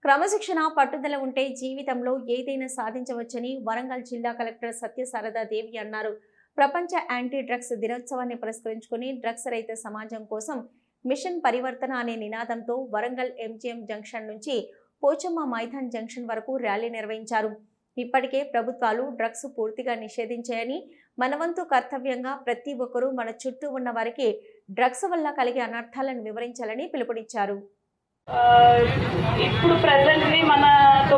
క్రమశిక్షణ పట్టుదల ఉంటే జీవితంలో ఏదైనా సాధించవచ్చని వరంగల్ జిల్లా కలెక్టర్ సత్యశారదా దేవి అన్నారు. ప్రపంచ యాంటీ డ్రగ్స్ దినోత్సవాన్ని పురస్కరించుకుని డ్రగ్స్ రహిత సమాజం కోసం మిషన్ పరివర్తన అనే నినాదంతో వరంగల్ ఎంజీఎం జంక్షన్ నుంచి పోచమ్మ మైదాన్ జంక్షన్ వరకు ర్యాలీ నిర్వహించారు. ఇప్పటికే ప్రభుత్వాలు డ్రగ్స్ పూర్తిగా నిషేధించాయని, మనవంతు కర్తవ్యంగా ప్రతి ఒక్కరూ మన చుట్టూ ఉన్న వారికి డ్రగ్స్ వల్ల కలిగే అనర్థాలను వివరించాలని పిలుపునిచ్చారు. ఇప్పుడు ప్రెసెంట్లీ మాతో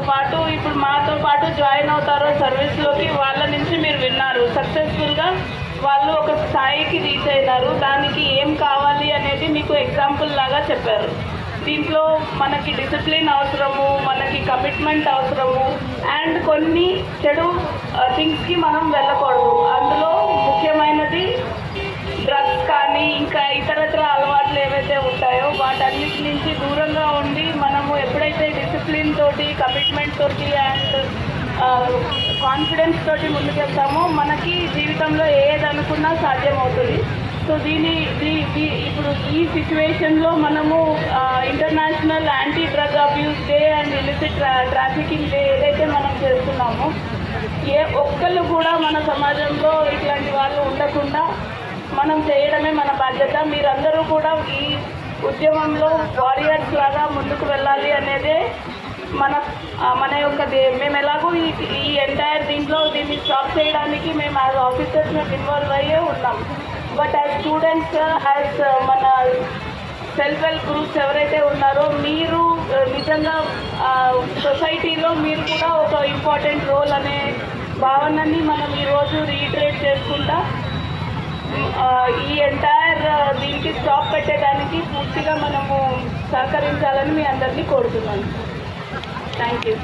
పాటు జాయిన్ అవుతారో సర్వీస్లోకి, వాళ్ళ నుంచి మీరు విన్నారు సక్సెస్ఫుల్గా వాళ్ళు ఒక స్థాయికి రీచ్ అయినారు. దానికి ఏం కావాలి అనేది మీకు ఎగ్జాంపుల్ లాగా చెప్పారు. దీంట్లో మనకి డిసిప్లిన్ అవసరము, మనకి కమిట్మెంట్ అవసరము, అండ్ కొన్ని చెడు థింగ్స్కి మనం వెళ్ళకూడదు. అందులో ముఖ్యమైనది డ్రగ్స్ కానీ ఇంకా ఇతరత్ర అలవాట్లు ఏవైతే ఉంటాయో వాటన్నిటి నుంచి దూరంగా ఉండి మనము ఎప్పుడైతే డిసిప్లిన్ తోటి, కమిట్మెంట్ తోటి అండ్ కాన్ఫిడెన్స్ తోటి ముందుకెళ్తామో మనకి జీవితంలో ఏదనుకున్నా సాధ్యమవుతుంది. సో ఇప్పుడు ఈ సిచ్యువేషన్లో మనము international anti drug abuse day and illicit trafficking day ఏదైతే మనం చేస్తున్నామో, ఏ ఒక్కళ్ళు కూడా మన సమాజంలో ఇట్లాంటి వాళ్ళు ఉండకుండా మనం చేయడమే మన బాధ్యత. మీరందరూ కూడా ఈ ఉద్యమంలో వారియర్స్ లాగా ముందుకు వెళ్ళాలి అనేదే మన యొక్క మేము ఎలాగో ఈ ఎంటైర్ దీన్ని స్టాప్ చేయడానికి మేము యాజ్ ఆఫీసర్స్ మేము ఇన్వాల్వ్ అయ్యే ఉన్నాం. బట్ యాజ్ స్టూడెంట్స్, యాజ్ మన సెల్ఫ్ హెల్ప్ గ్రూప్స్ ఎవరైతే ఉన్నారో, మీరు నిజంగా సొసైటీలో మీరు కూడా ఒక ఇంపార్టెంట్ రోల్ అనే భావనని మనం ఈరోజు రీఇటరేట్ చేసుకుంటా ఈ ఎంటైర్ దీనికి స్టాప్ పెట్టేదానికి పూర్తిగా మనము సహకరించాలని మీ అందరినీ కోరుతున్నాను. Thank you.